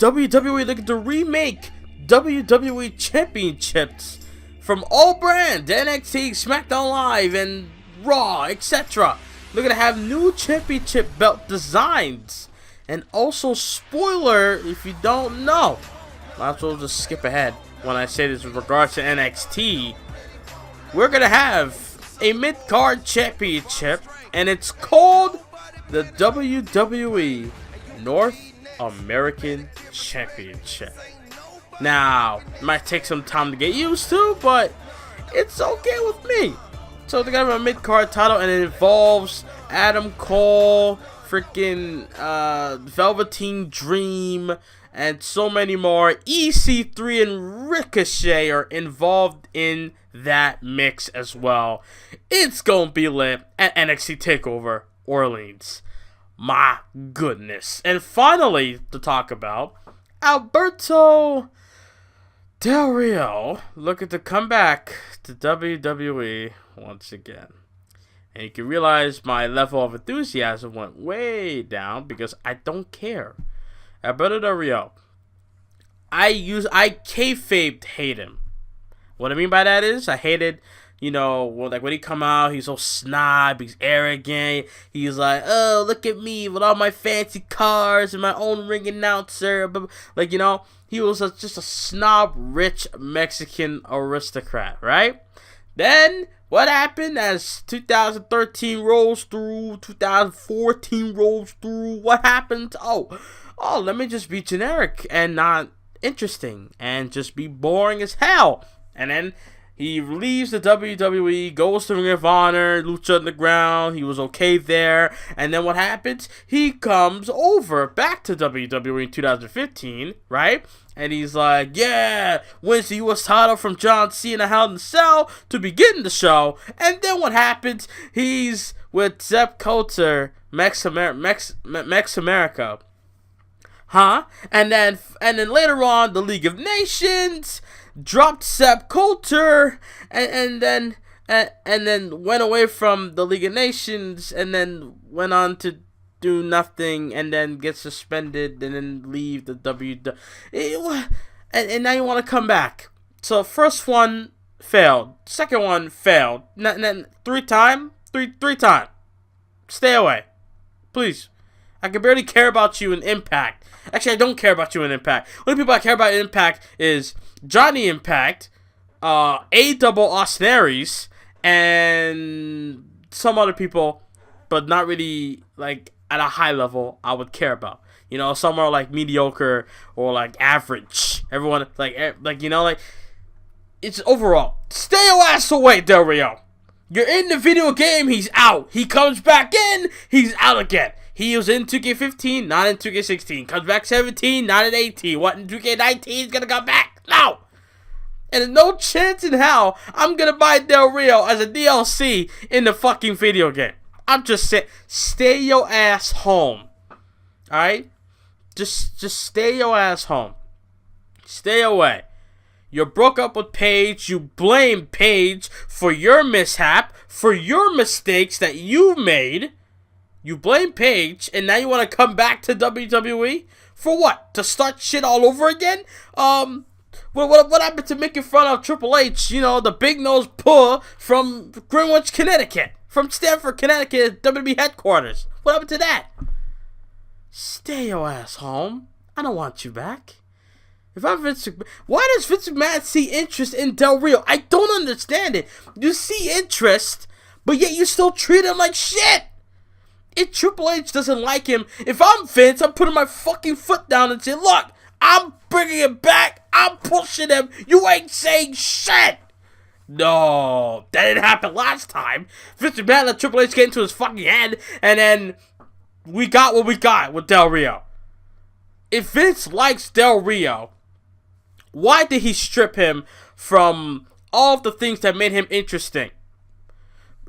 WWE looking to remake WWE Championships from all brands, NXT, SmackDown Live, and Raw, etc. Looking to have new championship belt designs. And also, spoiler, if you don't know, might as well just skip ahead when I say this with regards to NXT. We're going to have a mid-card championship, and it's called the WWE North American Championship. Now, it might take some time to get used to, but it's okay with me. So they're gonna have a mid-card title, and it involves Adam Cole, freaking Velveteen Dream, and so many more. EC3 and Ricochet are involved in that mix as well. It's gonna be lit at NXT TakeOver Orleans. My goodness. And finally, to talk about, Alberto Del Rio looking to come back to WWE once again. And you can realize my level of enthusiasm went way down because I don't care. Alberto Del Rio, I kayfabed hate him. What I mean by that is, I hated, like when he come out, he's so snob, he's arrogant, he's like, oh, look at me with all my fancy cars and my own ring announcer, he was just a snob, rich Mexican aristocrat, right? Then, what happened as 2013 rolls through, 2014 rolls through, what happened? Oh, let me just be generic and not interesting and just be boring as hell. And then he leaves the WWE, goes to Ring of Honor, Lucha Underground. He was okay there. And then what happens? He comes over back to WWE in 2015, right? And he's like, yeah, wins the U.S. title from John Cena Hell in the Cell to begin the show. And then what happens? He's with Zeb Coulter, Mex America. Huh? And then later on, the League of Nations dropped Zeb Coulter, and then went away from the League of Nations, and then went on to do nothing, and then get suspended, and then leave the WWE. And now you want to come back. So first one failed, second one failed, and then three time. Stay away, please. I can barely care about you in Impact. Actually, I don't care about you in Impact. Only people I care about in Impact is Johnny Impact, A-Double Austin Aries, and some other people, but not really, like, at a high level I would care about. Some are, like, mediocre or, like, average. Everyone, it's overall. Stay your ass away, Del Rio. You're in the video game, he's out. He comes back in, he's out again. He was in 2K15, not in 2K16. Comes back 17, not in 18. What, in 2K19 he's gonna come back? No! And there's no chance in hell I'm gonna buy Del Rio as a DLC in the fucking video game. I'm just saying, stay your ass home. Alright? Just stay your ass home. Stay away. You broke up with Paige. You blame Paige for your mishap, for your mistakes that you made. You blame Paige, and now you want to come back to WWE? For what? To start shit all over again? What happened to making fun of Triple H, the big-nosed puh from Greenwich, Connecticut? From Stamford, Connecticut, WWE headquarters. What happened to that? Stay your ass home. I don't want you back. If I'm Vince McMahon, why does Vince McMahon see interest in Del Rio? I don't understand it. You see interest, but yet you still treat him like shit. If Triple H doesn't like him, if I'm Vince, I'm putting my fucking foot down and saying, look, I'm bringing him back. I'm pushing him. You ain't saying shit. No, that didn't happen last time. Vince McMahon let Triple H get into his fucking head, and then we got what we got with Del Rio. If Vince likes Del Rio, why did he strip him from all of the things that made him interesting?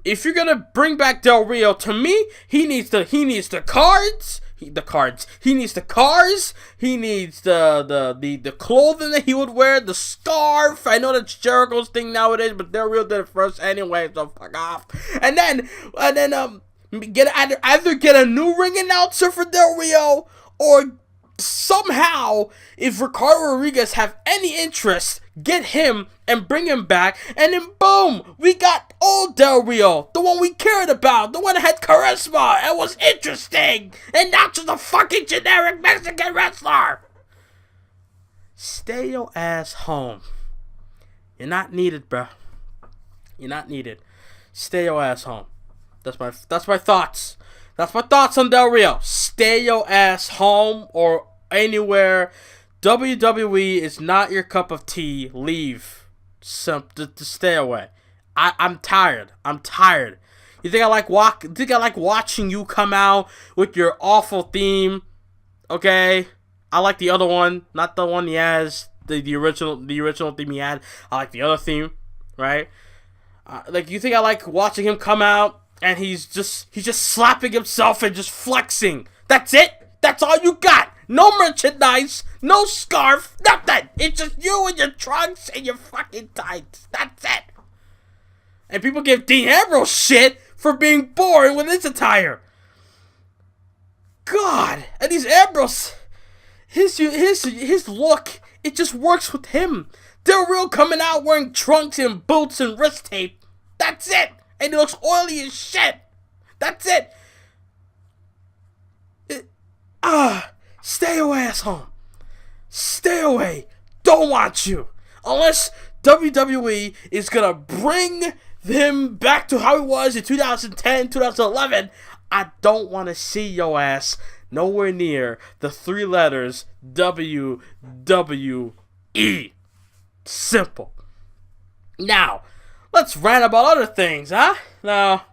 If you're gonna bring back Del Rio, to me, he needs the cards. He needs the cars. He needs the clothing that he would wear, the scarf. I know that's Jericho's thing nowadays, but Del Rio did it first anyway, so fuck off. And then either get a new ring announcer for Del Rio, or somehow, if Ricardo Rodriguez have any interest, get him and bring him back, and then boom, we got old Del Rio, the one we cared about, the one that had charisma and was interesting, and not just a fucking generic Mexican wrestler. Stay your ass home. You're not needed, bruh. You're not needed. Stay your ass home. That's my thoughts. That's my thoughts on Del Rio. Stay your ass home or anywhere. WWE is not your cup of tea. Leave. To stay away. I'm tired. I'm tired. You think I like watching you come out with your awful theme? Okay. I like the other one, not the one he has. The original theme he had. I like the other theme, right? Like, you think I like watching him come out and he's just slapping himself and just flexing? That's it. That's all you got. No merchandise, no scarf, nothing. It's just you and your trunks and your fucking tights. That's it. And people give Dean Ambrose shit for being boring with his attire. God, and these Ambrose, his look, it just works with him. Del Rio coming out wearing trunks and boots and wrist tape. That's it. And he looks oily as shit. That's it. Stay your ass home. Stay away. Don't want you. Unless WWE is going to bring him back to how he was in 2010, 2011, I don't want to see your ass nowhere near the 3 letters WWE. Simple. Now, let's rant about other things, huh? Now,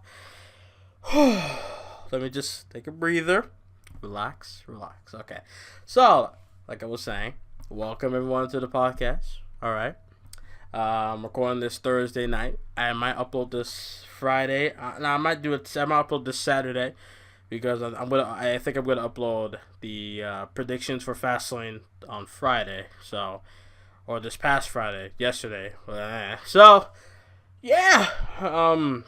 let me just take a breather. Relax. Okay. So, like I was saying, welcome everyone to the podcast. All right. I'm recording this Thursday night. I might upload this Friday. I might upload this Saturday because I think I'm gonna upload the predictions for Fastlane on Friday. So, or this past Friday, yesterday. So, yeah. I'm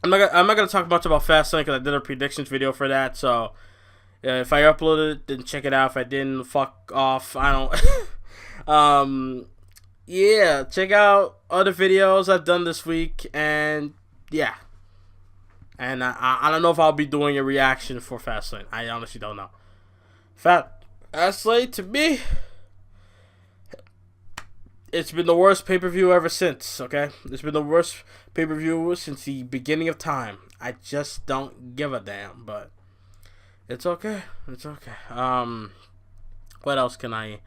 not gonna talk much about Fastlane because I did a predictions video for that. So, if I uploaded it, then check it out. If I didn't, fuck off. I don't. Yeah, check out other videos I've done this week, and yeah. And I don't know if I'll be doing a reaction for Fastlane. I honestly don't know. Fastlane, to me, it's been the worst pay-per-view ever since, okay? It's been the worst pay-per-view since the beginning of time. I just don't give a damn, but it's okay. It's okay. What else can I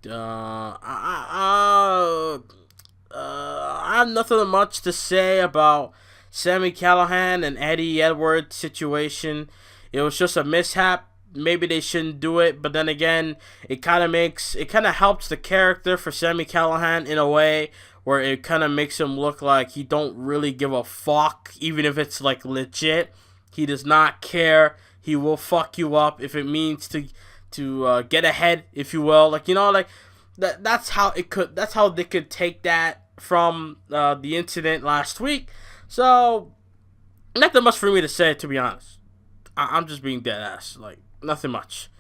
I have nothing much to say about Sami Callihan and Eddie Edwards situation. It was just a mishap. Maybe they shouldn't do it, but then again, it kind of helps the character for Sami Callihan in a way where it kind of makes him look like he don't really give a fuck, even if it's like legit. He does not care. He will fuck you up if it means to get ahead, if you will. Like, you know, like that's how they could take that from the incident last week. So nothing much for me to say, to be honest. I'm just being dead ass. Like, nothing much.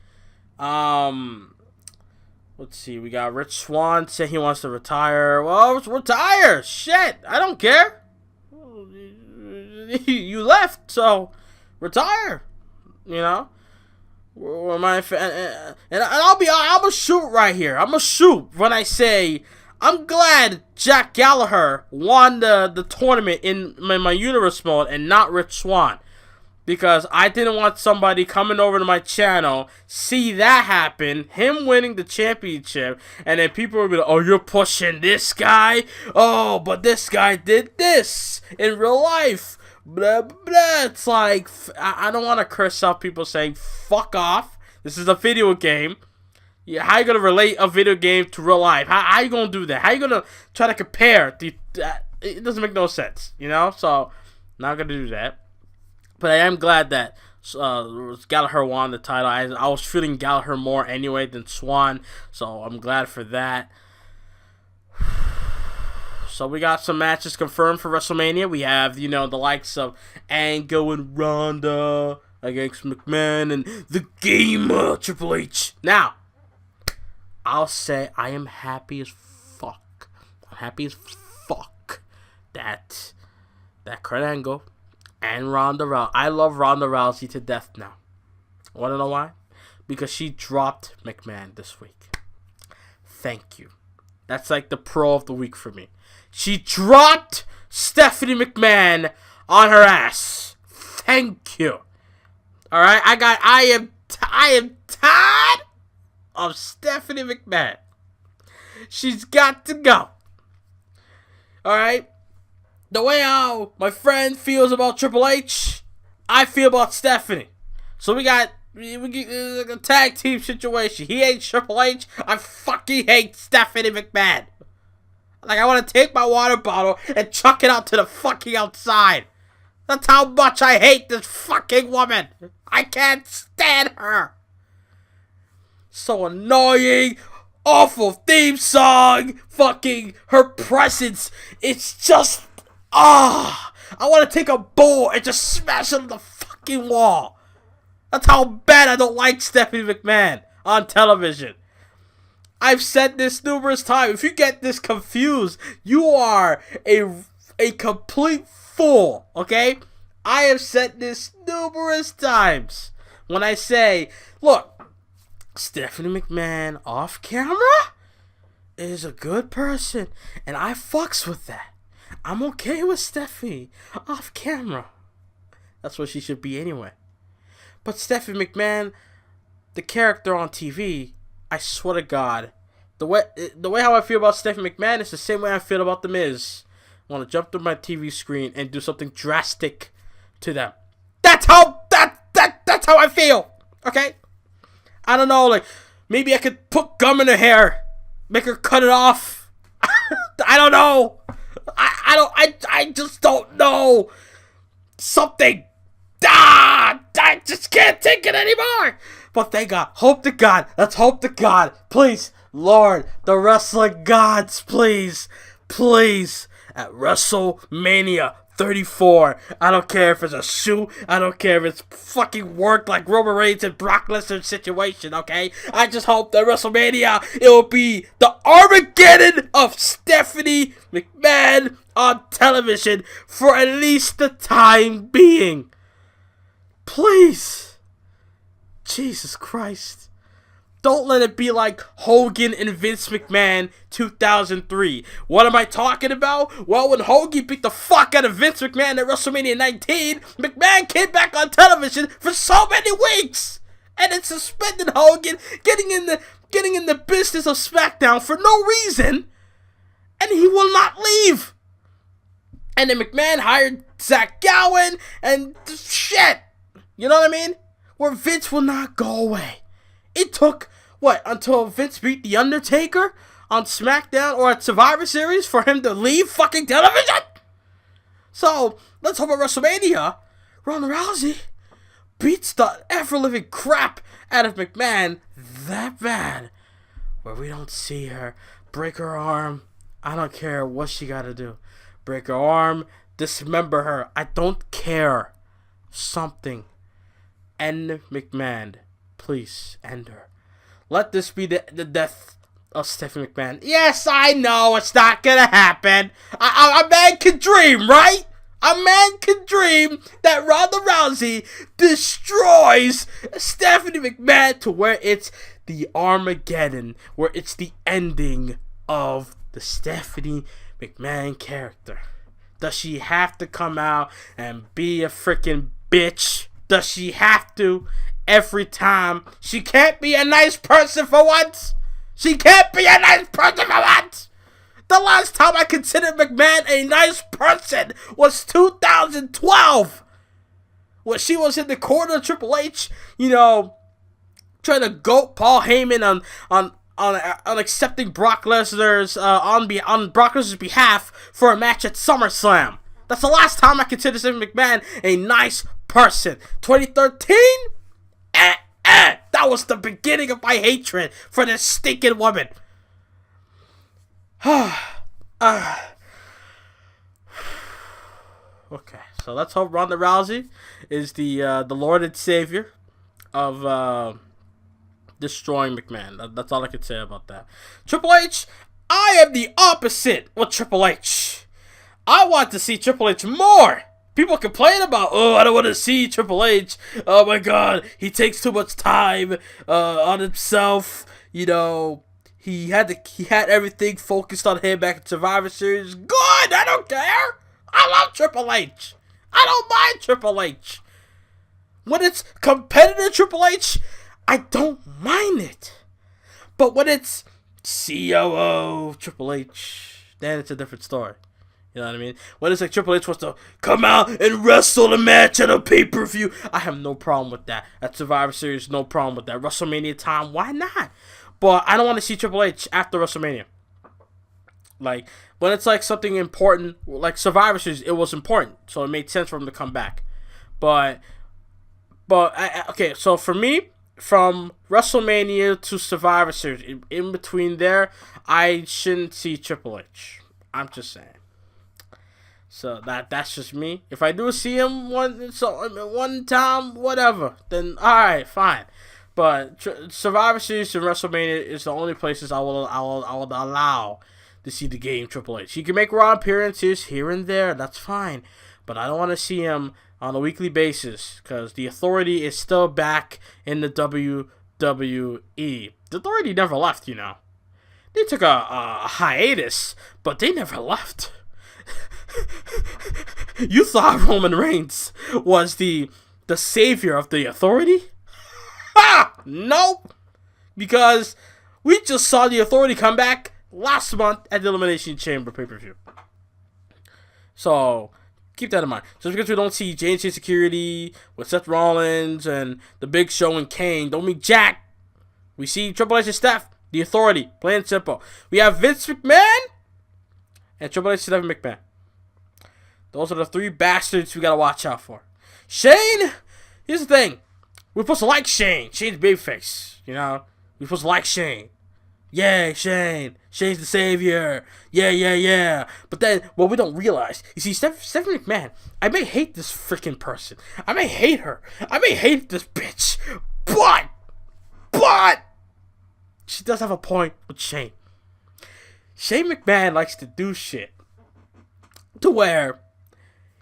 Let's see. We got Rich Swann saying he wants to retire. Well, retire. Shit. I don't care. You left, so retire. You know. And I'm a shoot right here. I'm a shoot when I say I'm glad Jack Gallagher won the tournament in my universe mode and not Rich Swann. Because I didn't want somebody coming over to my channel, see that happen, him winning the championship, and then people will be like, oh, you're pushing this guy? Oh, but this guy did this in real life. Blah, blah, blah. It's like, I don't want to curse out people saying, fuck off. This is a video game. Yeah, how you going to relate a video game to real life? How you going to do that? How you going to try to compare? It doesn't make no sense, you know? So, not going to do that. But I am glad that Gallagher won the title. I was feeling Gallagher more anyway than Swann, so I'm glad for that. So we got some matches confirmed for WrestleMania. We have, the likes of Angle and Ronda. against McMahon and the gamer Triple H. Now, I'll say I am happy as fuck. I'm happy as fuck that Kurt Angle and Ronda Rousey. I love Ronda Rousey to death now. Want to know why? Because she dropped McMahon this week. Thank you. That's like the pro of the week for me. She dropped Stephanie McMahon on her ass. Thank you. Alright, I am tired of Stephanie McMahon. She's got to go. Alright? The way how my friend feels about Triple H, I feel about Stephanie. So we get a tag team situation. He hates Triple H. I fucking hate Stephanie McMahon. Like, I want to take my water bottle and chuck it out to the fucking outside. That's how much I hate this fucking woman. I can't stand her. So annoying. Awful theme song. Fucking her presence. It's just... I want to take a bowl and just smash it on the fucking wall. That's how bad I don't like Stephanie McMahon on television. I've said this numerous times. If you get this confused, you are a complete fool, okay? I have said this numerous times when I say, look, Stephanie McMahon off camera is a good person, and I fucks with that. I'm okay with Stephanie off camera. That's what she should be anyway. But Stephanie McMahon, the character on TV, I swear to God, the way how I feel about Stephanie McMahon is the same way I feel about The Miz. I want to jump through my TV screen and do something drastic to them. That's how I feel. Okay? I don't know, like maybe I could put gum in her hair, make her cut it off. I don't know. I just don't know. Something. I just can't take it anymore. But thank God. Hope to God. Let's hope to God. Please, Lord, the wrestling gods, please. Please. At WrestleMania 34. I don't care if it's a shoe. I don't care if it's fucking work like Roman Reigns and Brock Lesnar situation, okay? I just hope that WrestleMania, it will be the Armageddon of Stephanie McMahon on television for at least the time being. Please. Jesus Christ. Don't let it be like Hogan and Vince McMahon 2003. What am I talking about? Well, when Hogan beat the fuck out of Vince McMahon at WrestleMania 19, McMahon came back on television for so many weeks. And it suspended Hogan getting in the business of SmackDown for no reason. And he will not leave. And then McMahon hired Zach Gowen and shit. You know what I mean? Where Vince will not go away. It took, until Vince beat The Undertaker on SmackDown or at Survivor Series for him to leave fucking television? So, let's hope at WrestleMania, Ronda Rousey beats the ever-living crap out of McMahon that bad, where we don't see her break her arm. I don't care what she gotta do. Break her arm, dismember her. I don't care. Something. End McMahon. Please, end her. Let this be the death of Stephanie McMahon. Yes, I know it's not gonna happen. A man can dream, right? A man can dream that Ronda Rousey destroys Stephanie McMahon to where it's the Armageddon, where it's the ending of the Stephanie McMahon character. Does she have to come out and be a freaking bitch? Does she have to every time? She can't be a nice person for once. She can't be a nice person for once. The last time I considered McMahon a nice person was 2012. When she was in the corner of Triple H, trying to goat Paul Heyman on accepting Brock Lesnar's on Brock Lesnar's behalf for a match at SummerSlam. That's the last time I considered Stephanie McMahon a nice person. 2013? That was the beginning of my hatred for this stinking woman. Okay, So let's hope Ronda Rousey is the Lord and Savior of destroying McMahon. That's all I can say about that. Triple H, I am the opposite with Triple H. I want to see Triple H more. People complain about, oh, I don't want to see Triple H. Oh my God, he takes too much time on himself. You know, he had everything focused on him back in Survivor Series. Good, I don't care. I love Triple H. I don't mind Triple H. When it's competitor Triple H, I don't mind it. But when it's COO Triple H, then it's a different story. You know what I mean? When it's like Triple H wants to come out and wrestle the match at a pay-per-view, I have no problem with that. At Survivor Series, no problem with that. WrestleMania time, why not? But I don't want to see Triple H after WrestleMania. Like, when it's like something important, like Survivor Series, it was important, so it made sense for him to come back. But okay, so for me, from WrestleMania to Survivor Series, in between there, I shouldn't see Triple H. I'm just saying. So that's just me. If I do see him one time, whatever, then alright, fine. But Survivor Series and WrestleMania is the only places I will allow to see the game Triple H. He can make Raw appearances here and there, that's fine. But I don't want to see him on a weekly basis because the Authority is still back in the WWE. The Authority never left, you know. They took a hiatus, but they never left. You thought Roman Reigns was the savior of the Authority? Ha! Nope. Because we just saw the Authority come back last month at the Elimination Chamber pay-per-view. So keep that in mind. Just because we don't see J&J Security with Seth Rollins and The Big Show and Kane, don't mean jack. We see Triple H and Steph, the Authority, plain and simple. We have Vince McMahon and Triple H and Stephanie McMahon. Those are the three bastards we gotta watch out for. Shane, here's the thing. We're supposed to like Shane. Shane's babyface, you know? We're supposed to like Shane. Yay, Shane. Shane's the savior. Yeah. But then, what we don't realize, you see, Stephanie McMahon, I may hate this freaking person. I may hate her. I may hate this bitch. But, she does have a point with Shane. Shane McMahon likes to do shit to where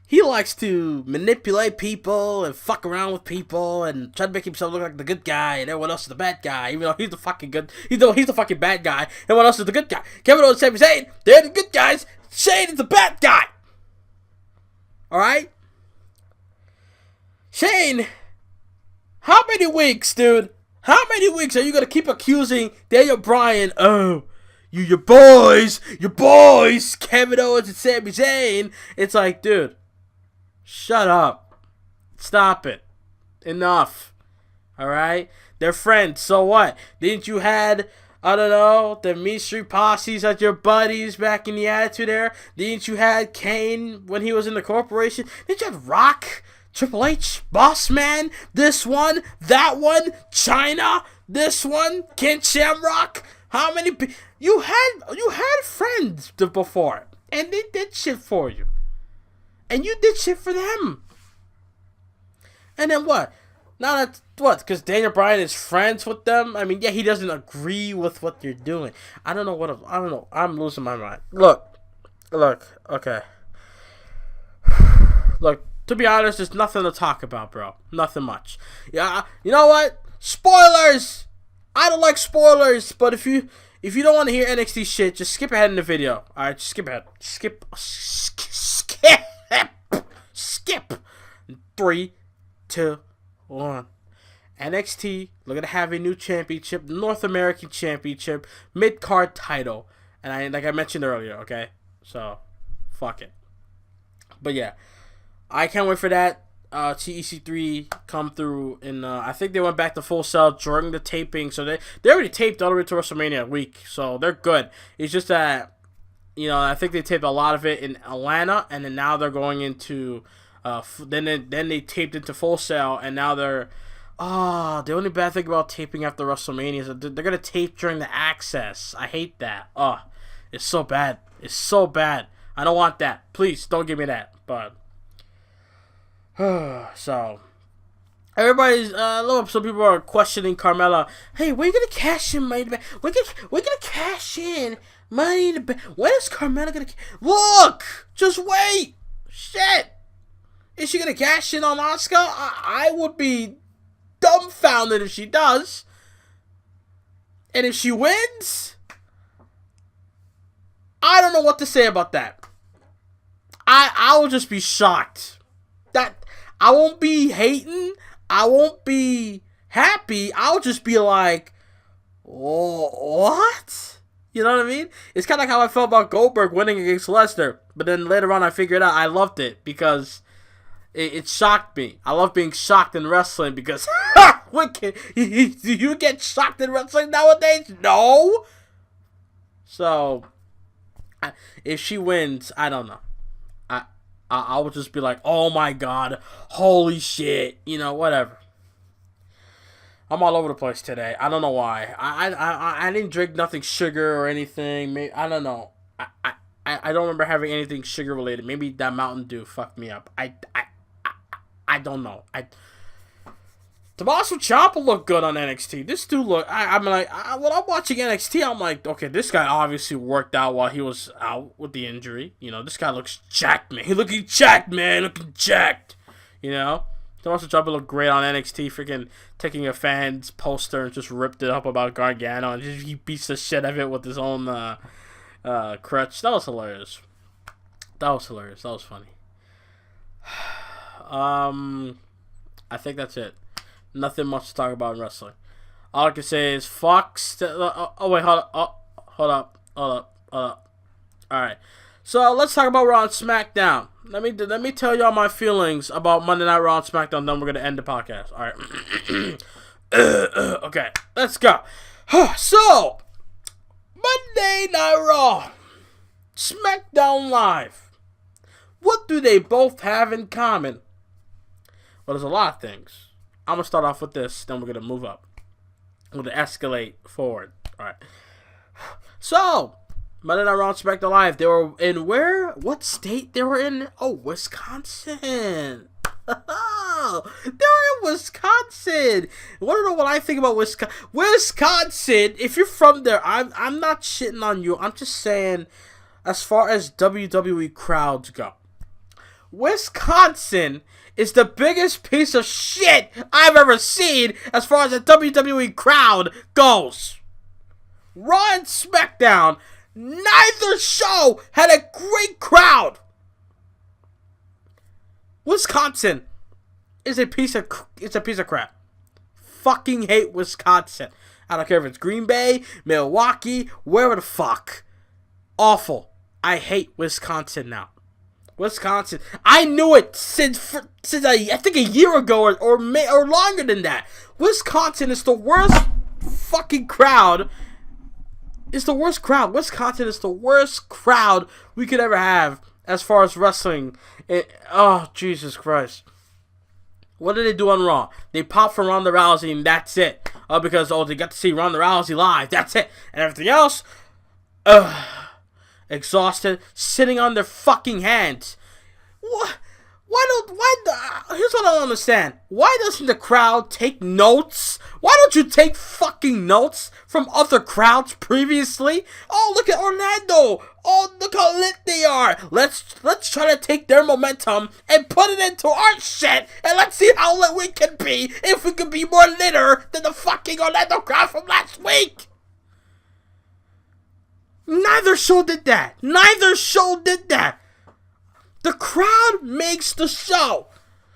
he likes to manipulate people and fuck around with people and try to make himself look like the good guy and everyone else is the bad guy, even though he's the fucking good. He's the fucking bad guy. Everyone else is the good guy. Kevin Owens and Sami Zayn, they're the good guys. Shane is the bad guy. All right, Shane. How many weeks, dude? How many weeks are you gonna keep accusing Daniel Bryan? Oh, your boys, Kevin Owens and Sami Zayn. It's like, dude. Shut up. Stop it. Enough. Alright? They're friends, so what? Didn't you had, I don't know, the Mean Street Posses as your buddies back in the Attitude Era? Didn't you had Kane when he was in the corporation? Didn't you have Rock, Triple H, Boss Man, this one, that one, China, this one, Ken Shamrock? How many you had friends before, and they did shit for you. And you did shit for them. And then what? Now that's what? Because Daniel Bryan is friends with them? I mean, yeah, he doesn't agree with what you're doing. I don't know. I'm losing my mind. Look. Okay. Look, to be honest, there's nothing to talk about, bro. Nothing much. Yeah, you know what? Spoilers! I don't like spoilers, but if you don't want to hear NXT shit, just skip ahead in the video. Alright, just skip ahead. Skip. 3, 2, 1. NXT, looking to have a new championship, North American Championship, mid-card title. And like I mentioned earlier, okay? So, fuck it. But yeah, I can't wait for that. TEC3 come through, and I think they went back to Full Sail during the taping. So they already taped all the way to WrestleMania week, so they're good. It's just that, you know, I think they taped a lot of it in Atlanta, and then now they're going into then they taped into Full Sail, and now they're the only bad thing about taping after WrestleMania is that they're gonna tape during the Access. I hate that. It's so bad. I don't want that. Please don't give me that. But So everybody's some people are questioning Carmella. Hey, we're gonna cash in Money in the Bank. We're gonna cash in Money in the Bank. When is Carmella gonna? Look, just wait. Shit, is she gonna cash in on Asuka? I would be dumbfounded if she does. And if she wins, I don't know what to say about that. I will just be shocked. That I won't be hating. I won't be happy. I'll just be like, what? You know what I mean? It's kind of like how I felt about Goldberg winning against Lesnar. But then later on I figured out I loved it because it shocked me. I love being shocked in wrestling because do you get shocked in wrestling nowadays? No. So if she wins, I don't know. I would just be like, oh my god, holy shit, you know, whatever. I'm all over the place today. I don't know why. I didn't drink nothing sugar or anything. Maybe, I don't know. I don't remember having anything sugar related. Maybe that Mountain Dew fucked me up. I don't know. Tommaso Ciampa looked good on NXT. This dude look. I'm like, when I'm watching NXT, I'm like, okay, this guy obviously worked out while he was out with the injury. You know, this guy looks jacked, man. He looking jacked, man. Looking jacked. You know, Tommaso Ciampa looked great on NXT. Freaking taking a fan's poster and just ripped it up about Gargano and just, he beats the shit out of it with his own crutch. That was hilarious. That was funny. I think that's it. Nothing much to talk about in wrestling. All I can say is fuck. Wait, hold up. Alright. So let's talk about Raw and SmackDown. Let me tell y'all my feelings about Monday Night Raw and SmackDown. Then we're gonna end the podcast. Alright. Okay, let's go. So Monday Night Raw, SmackDown Live. What do they both have in common? Well, there's a lot of things. I'm going to start off with this, then we're going to move up. We're going to escalate forward. Alright. So, Monday Night Raw and SmackDown Live, they were in where? What state they were in? Oh, Wisconsin. Oh, they were in Wisconsin. Want to know what I think about Wisconsin? Wisconsin, if you're from there, I'm not shitting on you. I'm just saying, as far as WWE crowds go, Wisconsin is the biggest piece of shit I've ever seen as far as the WWE crowd goes. Raw and SmackDown, neither show had a great crowd. Wisconsin is a piece of crap. Fucking hate Wisconsin. I don't care if it's Green Bay, Milwaukee, wherever the fuck. Awful. I hate Wisconsin now. Wisconsin. I knew it since I think a year ago or longer than that. Wisconsin is the worst fucking crowd. It's the worst crowd. Wisconsin is the worst crowd we could ever have as far as wrestling. Oh, Jesus Christ. What did they do on Raw? They popped for Ronda Rousey and that's it. Because they got to see Ronda Rousey live. That's it. And everything else, exhausted, sitting on their fucking hands. What? Here's what I don't understand. Why doesn't the crowd take notes? Why don't you take fucking notes from other crowds previously? Oh, look at Orlando. Oh, look how lit they are. Let's try to take their momentum and put it into our shit, and let's see how lit we can be if we can be more litter than the fucking Orlando crowd from last week. Neither show did that. The crowd makes the show.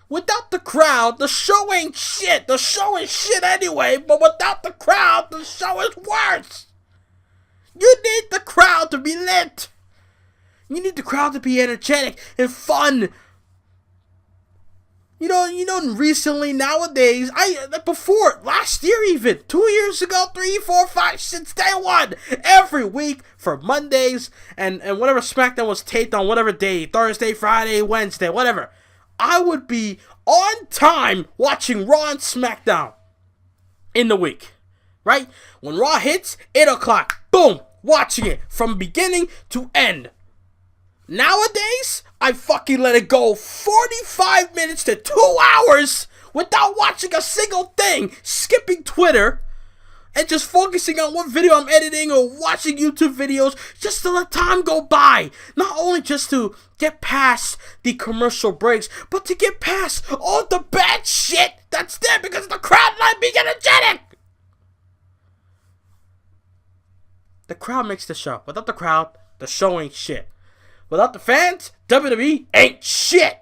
Without the crowd, the show ain't shit. The show is shit anyway, but without the crowd, the show is worse. You need the crowd to be lit. You need the crowd to be energetic and fun. You know, recently, nowadays, before, last year even, 2 years ago, 3, 4, 5, since day one, every week for Mondays and whatever SmackDown was taped on whatever day, Thursday, Friday, Wednesday, whatever, I would be on time watching Raw and SmackDown in the week, right? When Raw hits, 8 o'clock, boom, watching it from beginning to end. Nowadays, I fucking let it go 45 minutes to 2 hours without watching a single thing, skipping Twitter, and just focusing on what video I'm editing or watching YouTube videos just to let time go by. Not only just to get past the commercial breaks, but to get past all the bad shit that's there because the crowd not being energetic. The crowd makes the show. Without the crowd, the show ain't shit. Without the fans, WWE ain't shit.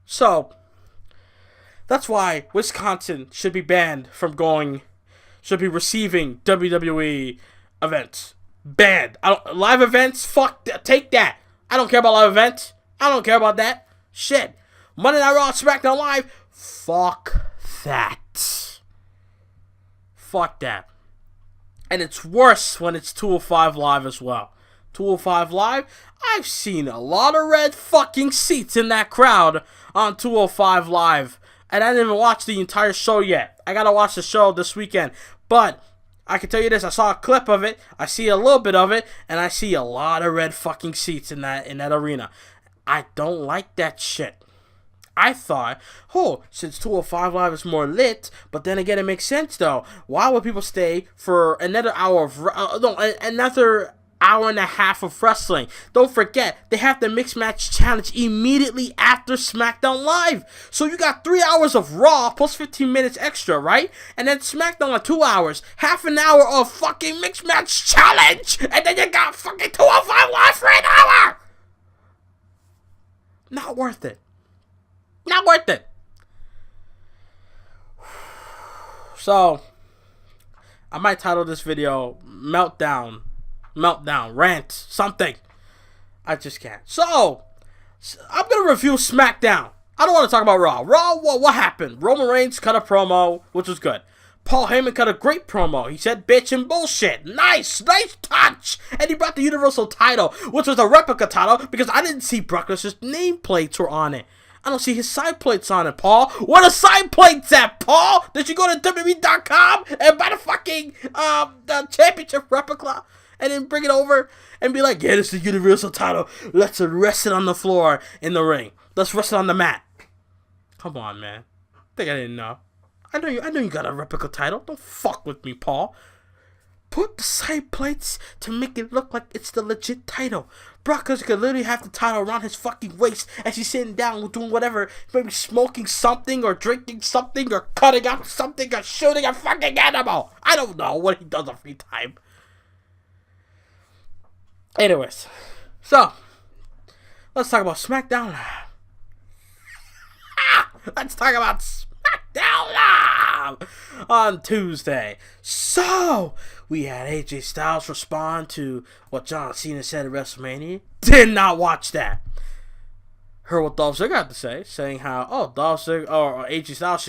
So, that's why Wisconsin should be banned from should be receiving WWE events. Banned. Live events, fuck that. Take that. I don't care about live events. I don't care about that. Shit. Monday Night Raw, SmackDown Live, fuck that. Fuck that. And it's worse when it's 205 Live as well. 205 Live, I've seen a lot of red fucking seats in that crowd on 205 Live. And I didn't even watch the entire show yet. I gotta watch the show this weekend. But I can tell you this, I saw a clip of it, I see a little bit of it, and I see a lot of red fucking seats in that arena. I don't like that shit. I thought, since 205 Live is more lit, but then again, it makes sense though. Why would people stay for another hour of, another hour and a half of wrestling? Don't forget, they have the Mixed Match Challenge immediately after SmackDown Live. So you got 3 hours of Raw plus 15 minutes extra, right? And then SmackDown on 2 hours, half an hour of fucking Mixed Match Challenge, and then you got fucking 205 Live for an hour. Not worth it. Not worth it. So, I might title this video Meltdown, Rant, something. I just can't. So, I'm going to review SmackDown. I don't want to talk about Raw. Raw, what happened? Roman Reigns cut a promo, which was good. Paul Heyman cut a great promo. He said bitch and bullshit. Nice touch. And he brought the Universal title, which was a replica title, because I didn't see Brock Lesnar's nameplates were on it. I don't see his side plates on it, Paul. Where the side plates at, Paul? Did you go to WWE.com and buy the fucking the championship replica and then bring it over and be like, yeah, this is the Universal title. Let's rest it on the floor in the ring. Let's rest it on the mat. Come on, man. Think I didn't know. I know you got a replica title. Don't fuck with me, Paul. Put the side plates to make it look like it's the legit title. Brock Lesnar could literally have the title around his fucking waist as he's sitting down doing whatever. Maybe smoking something or drinking something or cutting up something or shooting a fucking animal. I don't know what he does on free time. Anyways, so let's talk about SmackDown Live. Let's talk about SmackDown Live on Tuesday. So, we had AJ Styles respond to what John Cena said at WrestleMania. Did not watch that. Heard what Dolph Ziggler had to say, saying how, Dolph Ziggler or AJ Styles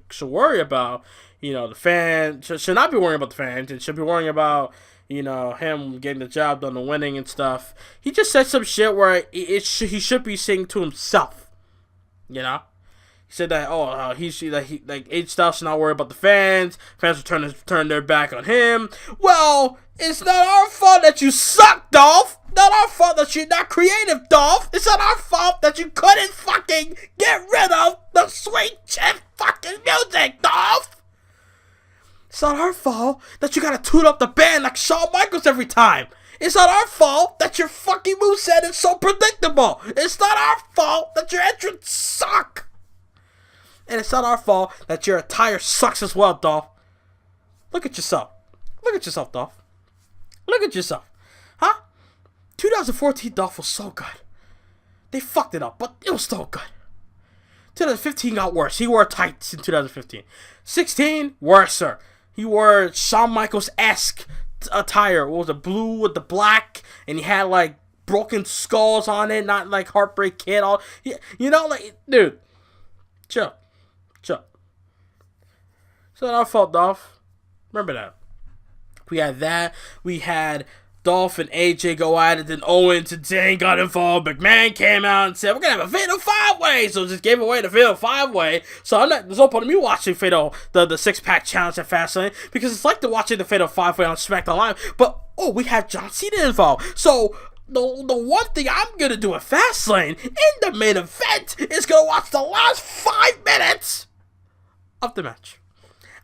should worry about, the fans, should not be worrying about the fans, and should be worrying about, him getting the job done and winning and stuff. He just said some shit where he should be saying to himself, He said that AJ Styles should not worry about the fans. Fans will turn their back on him. Well, it's not our fault that you suck, Dolph. Not our fault that you're not creative, Dolph. It's not our fault that you couldn't fucking get rid of the sweet chip fucking music, Dolph. It's not our fault that you gotta tune up the band like Shawn Michaels every time. It's not our fault that your fucking moveset is so predictable. It's not our fault that your entrance suck. And it's not our fault that your attire sucks as well, Dolph. Look at yourself. Look at yourself, Dolph. Look at yourself. Huh? 2014 Dolph was so good. They fucked it up, but it was still good. 2015 got worse. He wore tights in 2015. 16, worser. He wore Shawn Michaels-esque attire. What was it? Blue with the black. And he had, like, broken skulls on it. Not like Heartbreak Kid. Dude. Chill. It's not our fault, Dolph. Remember that. We had that. We had Dolph and AJ go at it. Then Owens and Zayn got involved. McMahon came out and said, we're going to have a Fatal 5-Way. So just gave away the Fatal 5-Way. So there's no point in me watching the 6-pack challenge at Fastlane. Because it's like watching the Fatal 5-Way on SmackDown Live. But oh, we have John Cena involved. So the one thing I'm gonna do at Fastlane in the main event is gonna watch the last 5 minutes of the match.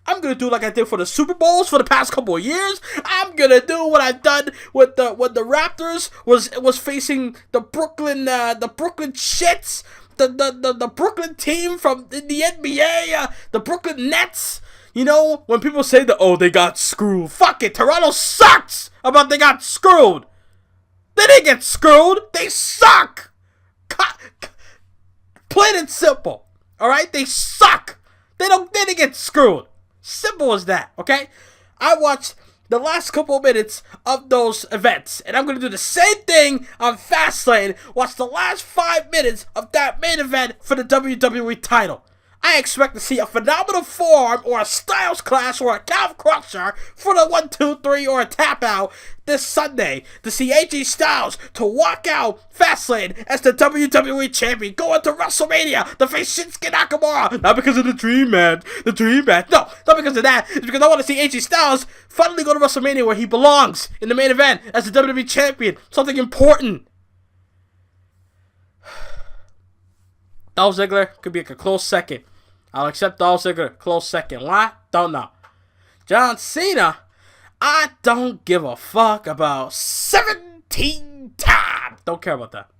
I'm gonna do like I did for the Super Bowls for the past couple of years. I'm gonna do what I've done with the when the Raptors was facing the Brooklyn Shits, the Brooklyn team from the NBA, the Brooklyn Nets. You know, when people say that, oh, they got screwed. Fuck it, Toronto sucks about they got screwed. They didn't get screwed. They suck. Plain and simple. All right, they suck. They didn't get screwed. Simple as that, okay? I watched the last couple of minutes of those events, and I'm going to do the same thing on Fastlane. Watch the last 5 minutes of that main event for the WWE title. I expect to see a phenomenal forearm or a Styles Clash or a calf crusher for the 1, 2, 3 or a tap out this Sunday to see AJ Styles to walk out Fastlane as the WWE Champion going to WrestleMania to face Shinsuke Nakamura. Not because of the dream match. No, not because of that. It's because I want to see AJ Styles finally go to WrestleMania where he belongs in the main event as the WWE Champion. Something important. Dolph Ziggler could be like a close second. I'll accept Dolph Ziggler, close second. Why? Don't know. John Cena, I don't give a fuck about 17 times. Don't care about that.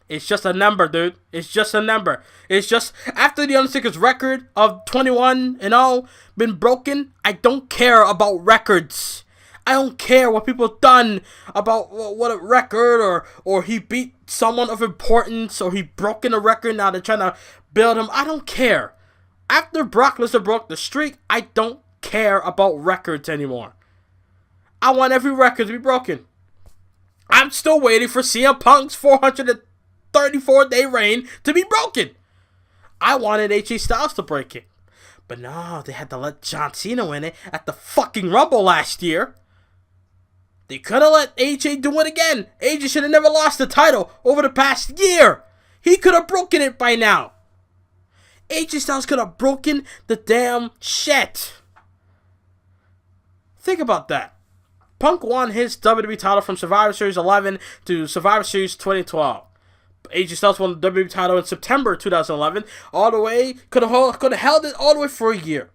It's just a number, dude. It's just a number. It's just, after the Undertaker's record of 21-0 been broken, I don't care about records. I don't care what people done about what a record or he beat someone of importance or he broken a record. Now they're trying to build him. I don't care. After Brock Lesnar broke the streak, I don't care about records anymore. I want every record to be broken. I'm still waiting for CM Punk's 434-day reign to be broken. I wanted AJ Styles to break it. But no, they had to let John Cena win it at the fucking Rumble last year. They could have let AJ do it again. AJ should have never lost the title over the past year. He could have broken it by now. AJ Styles could have broken the damn shit. Think about that. Punk won his WWE title from Survivor Series 11 to Survivor Series 2012. AJ Styles won the WWE title in September 2011. All the way, could have held it all the way for a year.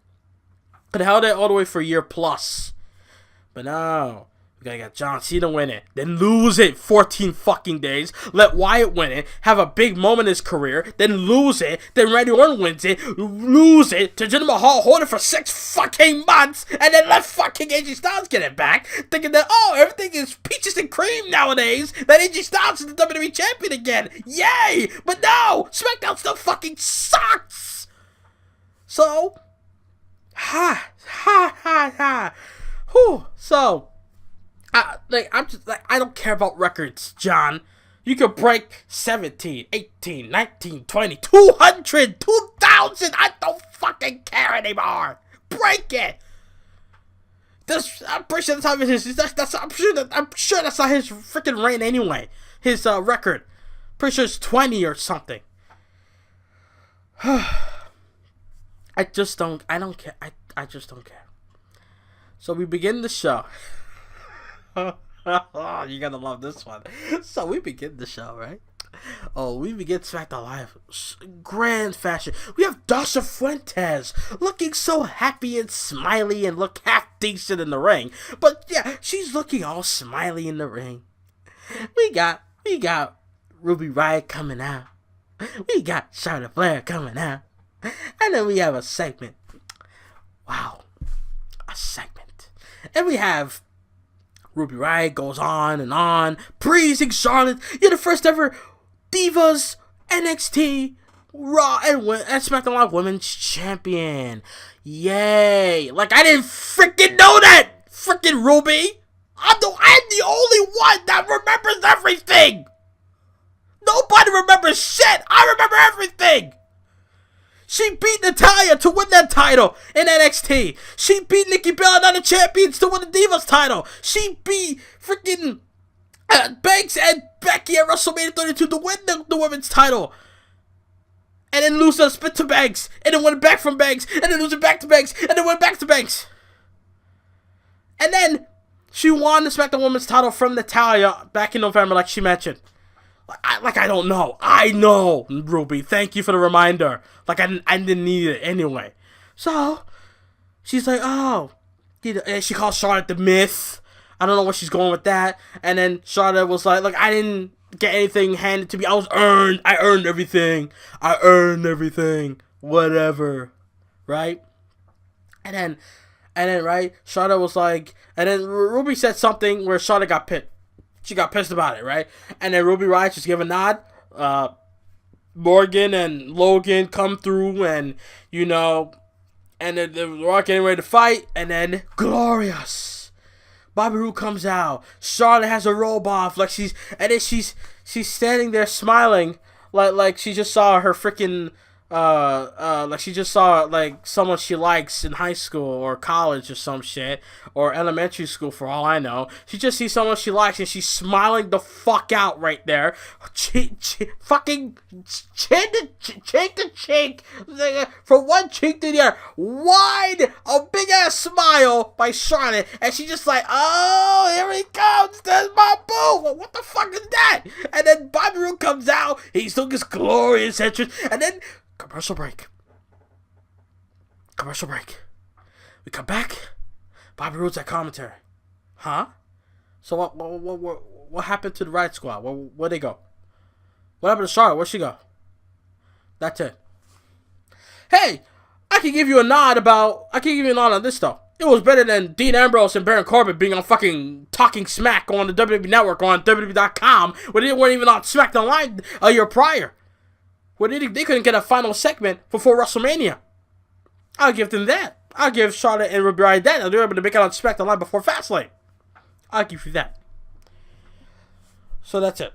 Could have held it all the way for a year plus. But no. We gotta get John Cena win it, then lose it 14 fucking days, let Wyatt win it, have a big moment in his career, then lose it, then Randy Orton wins it, lose it to Jinder Mahal, hold it for 6 fucking months, and then let fucking AJ Styles get it back, thinking that, oh, everything is peaches and cream nowadays, that AJ Styles is the WWE Champion again, yay! But no, SmackDown still fucking sucks! So, so, I don't care about records, John. You could break 17, 18, 19, 20, 200, 2,000. I don't fucking care anymore. Break it. I'm pretty sure that's how it is. I'm sure that's not his freaking reign anyway. His record. Pretty sure it's 20 or something. I don't care. I just don't care. So we begin the show. Oh, you're gonna love this one. So we begin the show, right? Oh, we begin SmackDown Live grand fashion. We have Dasha Fuentes looking so happy and smiley and look half decent in the ring. But yeah, she's looking all smiley in the ring. We got Ruby Riott coming out. We got Charlotte Flair coming out. And then we have a segment. Wow. A segment. And we have Ruby Riott goes on and on, praising Charlotte. You're the first ever Divas NXT Raw and SmackDown Live Women's Champion. Yay! Like I didn't freaking know that, freaking Ruby. I'm the only one that remembers everything. Nobody remembers shit. I remember everything. She beat Natalya to win that title in NXT. She beat Nikki Bella and the champions to win the Divas title. She beat freaking Banks and Becky at WrestleMania 32 to win the women's title. And then lose a spit to Banks. And then win back from Banks. And then lose it back to Banks. And then win back to Banks. And then She won the SmackDown Women's title from Natalya back in November, like she mentioned. I don't know. I know, Ruby. Thank you for the reminder. Like, I didn't need it anyway. So, she's like, oh. And she calls Charlotte the Myth. I don't know where she's going with that. And then Charlotte was like, look, I didn't get anything handed to me. I earned everything. Whatever. Right? And then, right, Charlotte was like, and then Ruby said something where Charlotte got pissed. She got pissed about it, right? And then Ruby Riott just gave a nod. Morgan and Logan come through, and, you know, and they're all getting ready to fight, and then glorious. Bobby Roode comes out. Charlotte has a robe off, like she's standing there smiling, like she just saw her freaking like she just saw like someone she likes in high school or college or some shit, or elementary school for all I know. She just sees someone she likes and she's smiling the fuck out right there. Fucking cheek to cheek, from one cheek to the other, wide, a big ass smile by Charlotte, and she's just like, oh, here he comes, there's my boo. What the fuck is that? And then Bobby Roode comes out, he's doing his glorious entrance, and then Commercial break. We come back. Bobby Roode's at commentary. Huh? So what happened to the Riot Squad? Where'd they go? What happened to Charlotte? Where'd she go? That's it. Hey, I can give you a nod on this though. It was better than Dean Ambrose and Baron Corbin being on fucking Talking Smack on the WWE Network on WWE.com when they weren't even on SmackDown Live a year prior. Well, they couldn't get a final segment before WrestleMania. I'll give them that. I'll give Charlotte and Ruby Riott that. They were able to make it on SmackDown Live before Fastlane. I'll give you that. So that's it.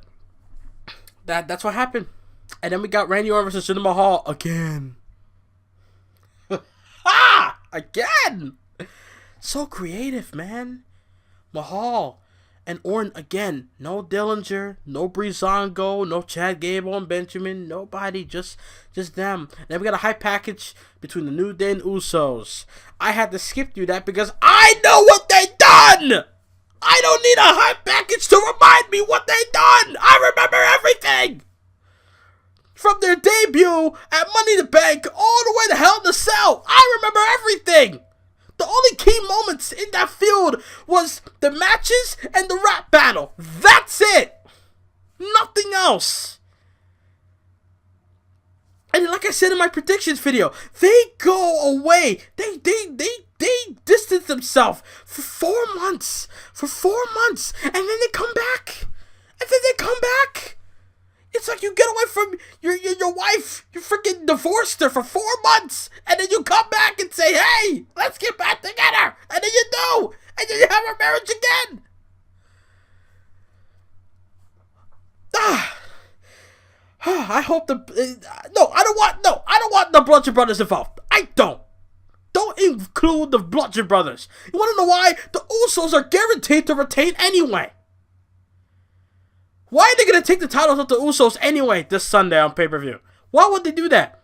That's what happened. And then we got Randy Orton versus Jinder Mahal again. Again! So creative, man. Mahal and Orton again. No Dillinger, no Breezango, no Chad Gable and Benjamin, nobody, just them. And then we got a high package between the New Day and Usos. I had to skip through that because I know what they done! I don't need a high package to remind me what they done! I remember everything! From their debut at Money in the Bank all the way to Hell in a Cell, I remember everything! The only key moments in that feud was the matches and the rap battle. That's it. Nothing else. And like I said in my predictions video, they go away. They distance themselves for 4 months. And then they come back. It's like you get away from your wife, you freaking divorced her for 4 months, and then you come back and say, hey, let's get back together, and then you do, and then you have a marriage again. I hope I don't want the Bludgeon Brothers involved. I don't include the Bludgeon Brothers. You want to know why? The Usos are guaranteed to retain anyway. Why are they going to take the titles off the Usos anyway this Sunday on pay-per-view? Why would they do that?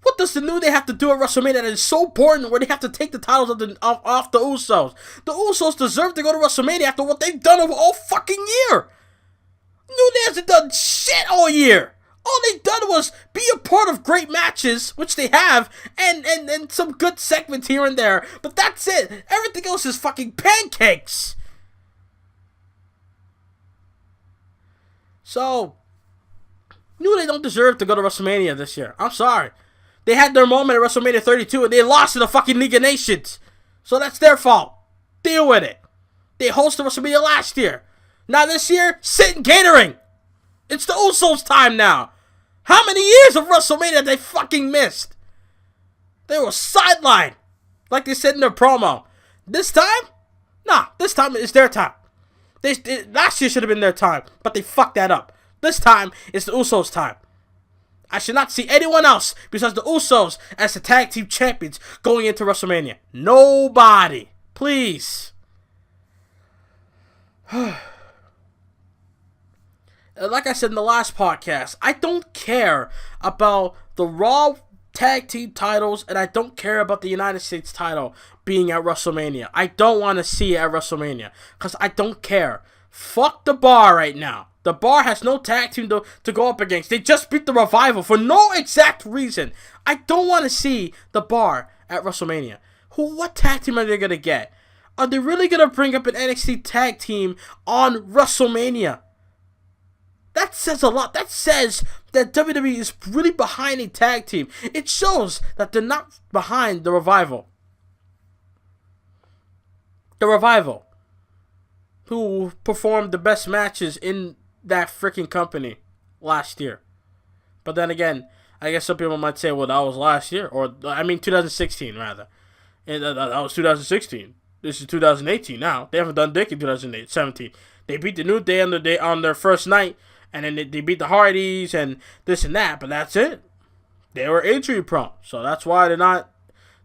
What does the New Day have to do at WrestleMania that is so important where they have to take the titles off the Usos? The Usos deserve to go to WrestleMania after what they've done over all fucking year. New Day hasn't done shit all year. All they've done was be a part of great matches, which they have, and some good segments here and there. But that's it. Everything else is fucking pancakes. So, New Day don't deserve to go to WrestleMania this year. I'm sorry. They had their moment at WrestleMania 32 and they lost to the fucking League of Nations. So that's their fault. Deal with it. They hosted WrestleMania last year. Now this year, sit in catering. It's the Usos' time now. How many years of WrestleMania they fucking missed? They were sidelined. Like they said in their promo. This time? Nah, this time it's their time. Last year should have been their time, but they fucked that up. This time, it's the Usos' time. I should not see anyone else besides the Usos as the tag team champions going into WrestleMania. Nobody. Please. Like I said in the last podcast, I don't care about the Raw tag team titles, and I don't care about the United States title being at WrestleMania. I don't want to see it at WrestleMania because I don't care. Fuck the Bar right now. The Bar has no tag team to go up against. They just beat the Revival for no exact reason. I don't want to see the Bar at WrestleMania. What tag team are they going to get? Are they really going to bring up an NXT tag team on WrestleMania? That says a lot. That says that WWE is really behind a tag team. It shows that they're not behind the Revival. The Revival, who performed the best matches in that freaking company last year. But then again, I guess some people might say, well, that was last year. Or, 2016, rather. And that was 2016. This is 2018 now. They haven't done dick in 2017. They beat the New Day on their first night. And then they beat the Hardys and this and that. But that's it. They were injury prone. So that's why they're not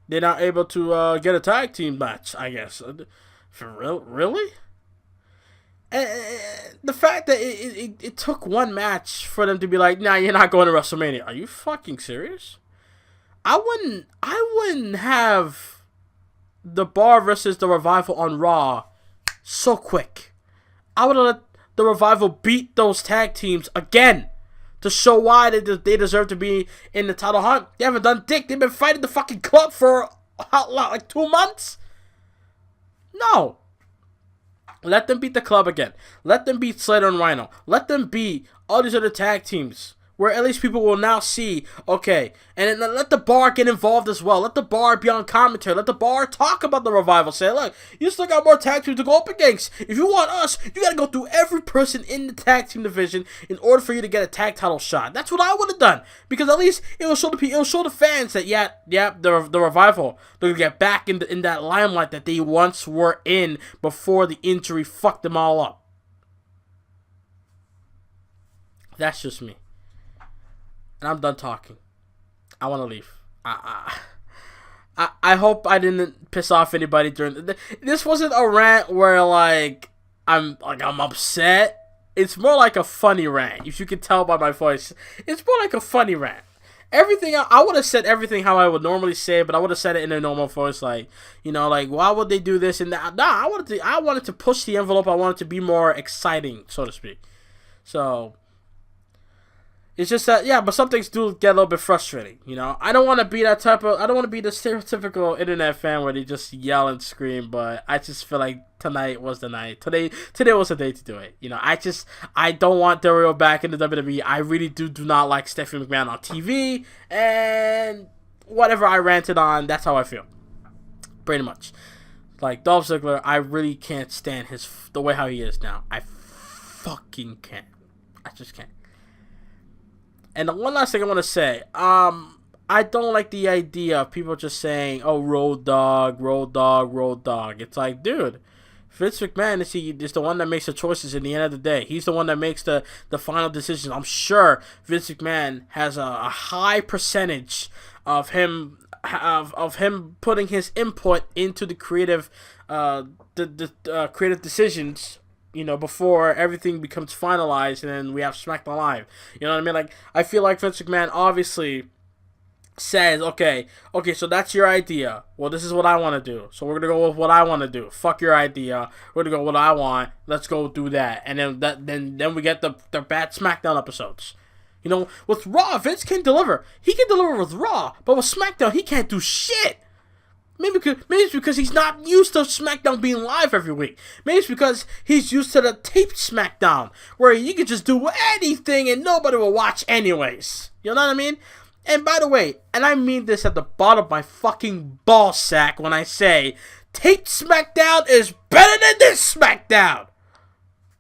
able to get a tag team match, I guess. For real? Really? And the fact that it took one match for them to be like, nah, you're not going to WrestleMania. Are you fucking serious? I wouldn't have the Bar versus the Revival on Raw so quick. I would have let the Revival beat those tag teams again to show why they deserve to be in the title hunt. They haven't done dick. They've been fighting the fucking club for how long, like 2 months? No. Let them beat the club again. Let them beat Slater and Rhino. Let them beat all these other tag teams, where at least people will now see, okay, and then let the Bar get involved as well. Let the Bar be on commentary. Let the Bar talk about the Revival. Say, look, you still got more tag teams to go up against. If you want us, you got to go through every person in the tag team division in order for you to get a tag title shot. That's what I would have done, because at least it will show the fans that the Revival, they're gonna get back in that limelight that they once were in before the injury fucked them all up. That's just me. And I'm done talking. I want to leave. I hope I didn't piss off anybody during this. Wasn't a rant where I'm upset. It's more like a funny rant. If you can tell by my voice, it's more like a funny rant. Everything I would have said everything how I would normally say it, but I would have said it in a normal voice, like why would they do this and that? Nah, I wanted to push the envelope. I wanted to be more exciting, so to speak. So. It's just that, but some things do get a little bit frustrating, I don't want to be I don't want to be the stereotypical internet fan where they just yell and scream, but I just feel like tonight was the night. Today was the day to do it. I don't want Dario back in the WWE. I really do not like Stephanie McMahon on TV, and whatever I ranted on, that's how I feel. Pretty much. Like, Dolph Ziggler, I really can't stand the way how he is now. I fucking can't. I just can't. And the one last thing I want to say, I don't like the idea of people just saying, oh, Road Dogg, Road Dogg, Road Dogg. It's like, dude, Vince McMahon is the one that makes the choices in the end of the day. He's the one that makes the final decisions. I'm sure Vince McMahon has a high percentage of him putting his input into the creative creative decisions, before everything becomes finalized and then we have SmackDown Live. You know what I mean? Like, I feel like Vince McMahon obviously says, okay, so that's your idea. Well, this is what I want to do. So we're going to go with what I want to do. Fuck your idea. We're going to go with what I want. Let's go do that. And then we get the bad SmackDown episodes. With Raw, Vince can deliver. He can deliver with Raw, but with SmackDown, he can't do shit. Maybe it's because he's not used to SmackDown being live every week. Maybe it's because he's used to the taped SmackDown, where you can just do anything and nobody will watch anyways. You know what I mean? And by the way, and I mean this at the bottom of my fucking ball sack when I say, taped SmackDown is better than this SmackDown.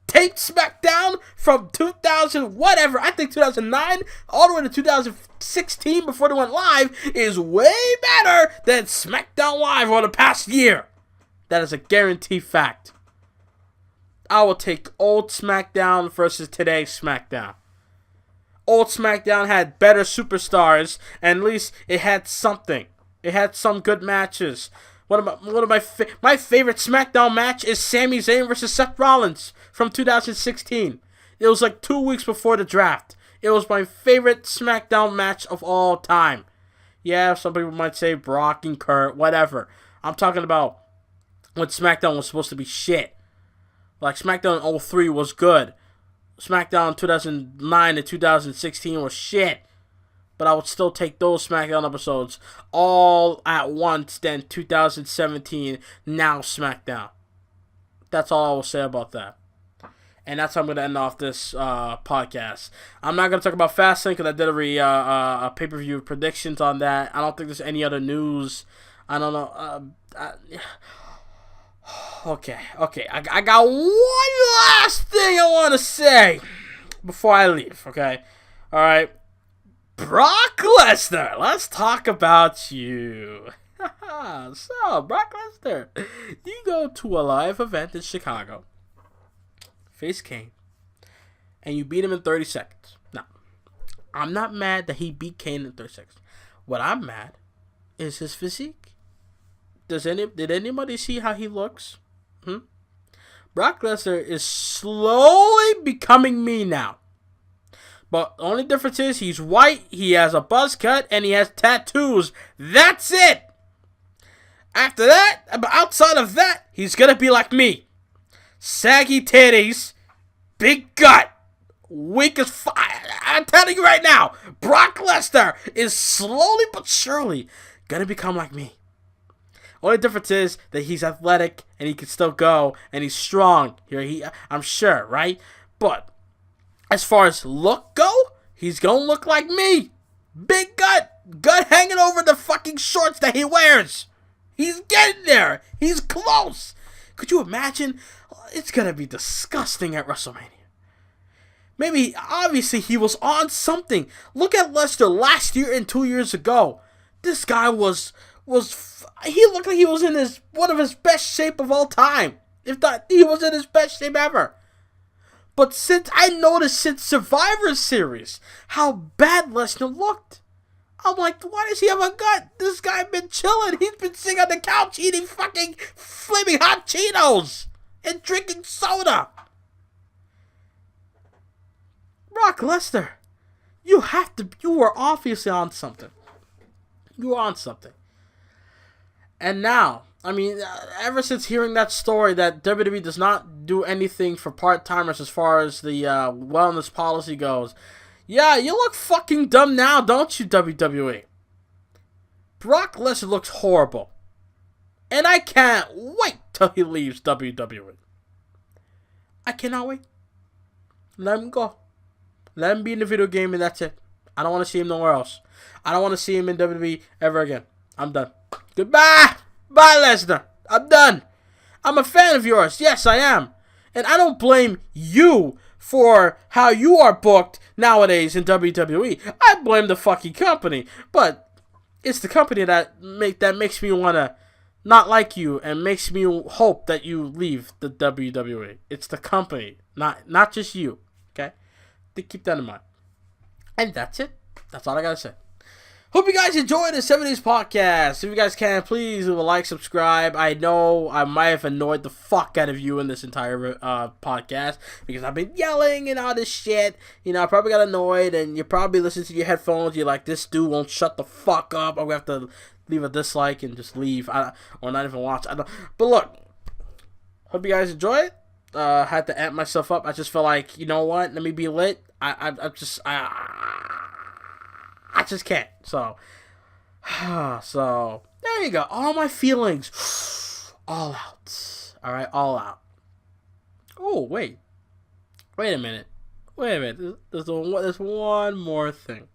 Taped SmackDown from 2000 whatever, I think 2009 all the way to 2016 before they went live is way better than SmackDown Live over the past year. That is a guaranteed fact. I will take old SmackDown versus today's SmackDown. Old SmackDown had better superstars, and at least it had something. It had some good matches. One of my favorite SmackDown match is Sami Zayn versus Seth Rollins from 2016. It was like 2 weeks before the draft. It was my favorite SmackDown match of all time. Yeah, some people might say Brock and Kurt, whatever. I'm talking about when SmackDown was supposed to be shit. Like, SmackDown 03 was good. SmackDown 2009 and 2016 was shit. But I would still take those SmackDown episodes all at once than 2017, now SmackDown. That's all I will say about that. And that's how I'm going to end off this podcast. I'm not going to talk about Fastlane because I did a pay-per-view predictions on that. I don't think there's any other news. I don't know. Okay. I got one last thing I want to say before I leave, okay? All right. Brock Lesnar, let's talk about you. So, Brock Lesnar, you go to a live event in Chicago, face Kane, and you beat him in 30 seconds. Now, I'm not mad that he beat Kane in 30 seconds. What I'm mad is his physique. Did anybody see how he looks? Brock Lesnar is slowly becoming me now. But the only difference is he's white, he has a buzz cut, and he has tattoos. That's it! After that, outside of that, he's gonna be like me. Saggy titties, big gut, weak as fuck. I'm telling you right now, Brock Lesnar is slowly but surely gonna become like me. Only difference is that he's athletic, and he can still go, and he's strong. I'm sure, right? But as far as look go, he's gonna look like me. Big gut hanging over the fucking shorts that he wears. He's getting there. He's close. Could you imagine? It's gonna be disgusting at WrestleMania. Maybe, obviously, he was on something. Look at Lesnar last year and 2 years ago. This guy he looked like he was in one of his best shape of all time. If not, he was in his best shape ever. But since Survivor Series, how bad Lesnar looked. I'm like, why does he have a gut? This guy been chilling. He's been sitting on the couch eating fucking flaming hot Cheetos and drinking soda. Brock Lesnar, you were obviously on something. You were on something. And now, I mean, ever since hearing that story that WWE does not do anything for part-timers as far as the wellness policy goes, yeah, you look fucking dumb now, don't you, WWE? Brock Lesnar looks horrible. And I can't wait till he leaves WWE. I cannot wait. Let him go. Let him be in the video game and that's it. I don't want to see him nowhere else. I don't want to see him in WWE ever again. I'm done. Goodbye. Bye, Lesnar. I'm done. I'm a fan of yours. Yes, I am. And I don't blame you for how you are booked nowadays in WWE. I blame the fucking company. But it's the company that makes me want to not like you and makes me hope that you leave the WWE. It's the company, not just you. Okay? Keep that in mind. And that's it. That's all I gotta say. Hope you guys enjoyed the 70s podcast. If you guys can, please leave a like, subscribe. I know I might have annoyed the fuck out of you in this entire podcast because I've been yelling and all this shit. You know, I probably got annoyed and you're probably listening to your headphones. You're like, this dude won't shut the fuck up. I'm going to have to leave a dislike and just leave or not even watch. But look, hope you guys enjoy it. Had to amp myself up. I just felt like, you know what? Let me be lit. I just can't. So there you go. All my feelings, all out. All right, all out. Oh, wait a minute. There's one more thing.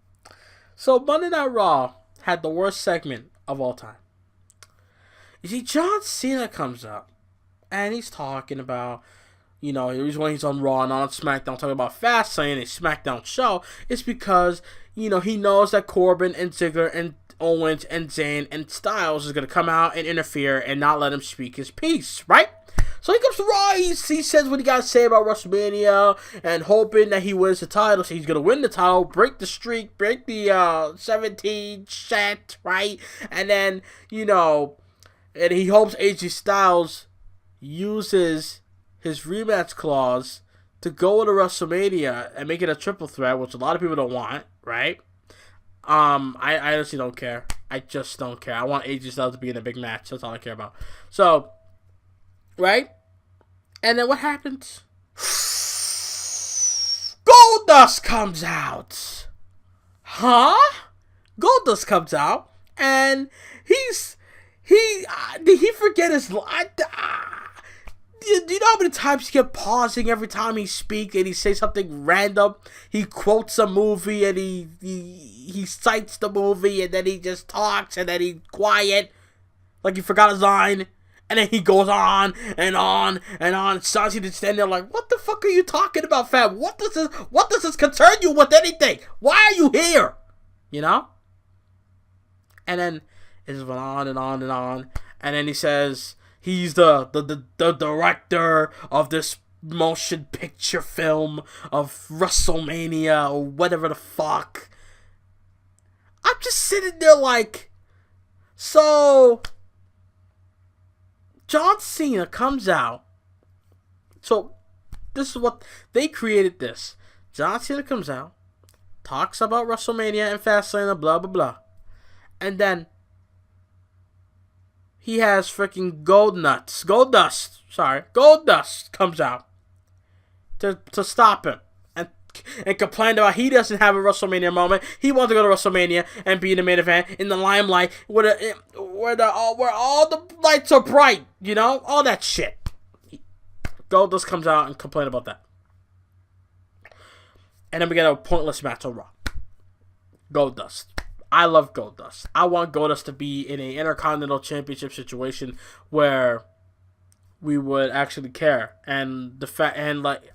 So Monday Night Raw had the worst segment of all time. You see, John Cena comes up and he's talking about, you know, when he's on Raw and on SmackDown talking about Fastlane, a SmackDown show, it's because, you know, he knows that Corbin and Ziggler and Owens and Zayn and Styles is going to come out and interfere and not let him speak his piece, right? So he comes to Raw, he says what he got to say about WrestleMania and hoping that he wins the title. So he's going to win the title, break the streak, break the 17 shit, right? And then, you know, and he hopes AJ Styles uses his rematch clause to go to WrestleMania and make it a triple threat, which a lot of people don't want, right? I honestly don't care. I just don't care. I want AJ Styles to be in a big match. That's all I care about. So, right? And then what happens? Goldust comes out. Huh? Goldust comes out, and did he forget his line? Do you know how many times he kept pausing every time he speaks and he says something random? He quotes a movie and he cites the movie and then he just talks and then he's quiet, like he forgot his line, and then he goes on and on and on. Sanji just stand there like, what the fuck are you talking about, fam? What does this concern you with anything? Why are you here? You know? And then it just went on and on and on. And then he says he's the director of this motion picture film of WrestleMania or whatever the fuck. I'm just sitting there like, so John Cena comes out. So this is what they created this. John Cena comes out, talks about WrestleMania and Fastlane and blah blah blah. And then he has freaking Goldust comes out to stop him and complain about he doesn't have a WrestleMania moment. He wants to go to WrestleMania and be in the main event in the limelight where all the lights are bright, you know, all that shit. Goldust comes out and complain about that, and then we get a pointless match on Raw. Goldust. I love Goldust. I want Goldust to be in an Intercontinental Championship situation where we would actually care. And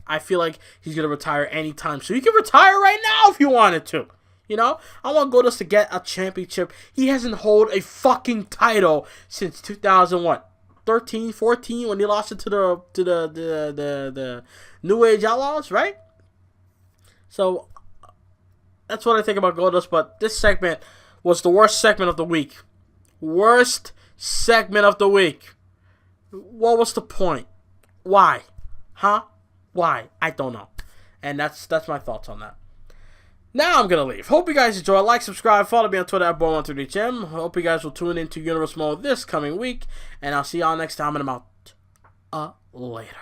I feel like he's gonna retire anytime. So he can retire right now if you wanted to. You know? I want Goldust to get a championship. He hasn't held a fucking title since 2013, 14 when he lost it to the New Age Outlaws, right? So that's what I think about Goldust, but this segment was the worst segment of the week. Worst segment of the week. What was the point? Why? Huh? Why? I don't know. And that's my thoughts on that. Now I'm going to leave. Hope you guys enjoy. Like, subscribe, follow me on Twitter at Boy13Gym. Hope you guys will tune into Universe Mode this coming week. And I'll see y'all next time, and I'm out. Later.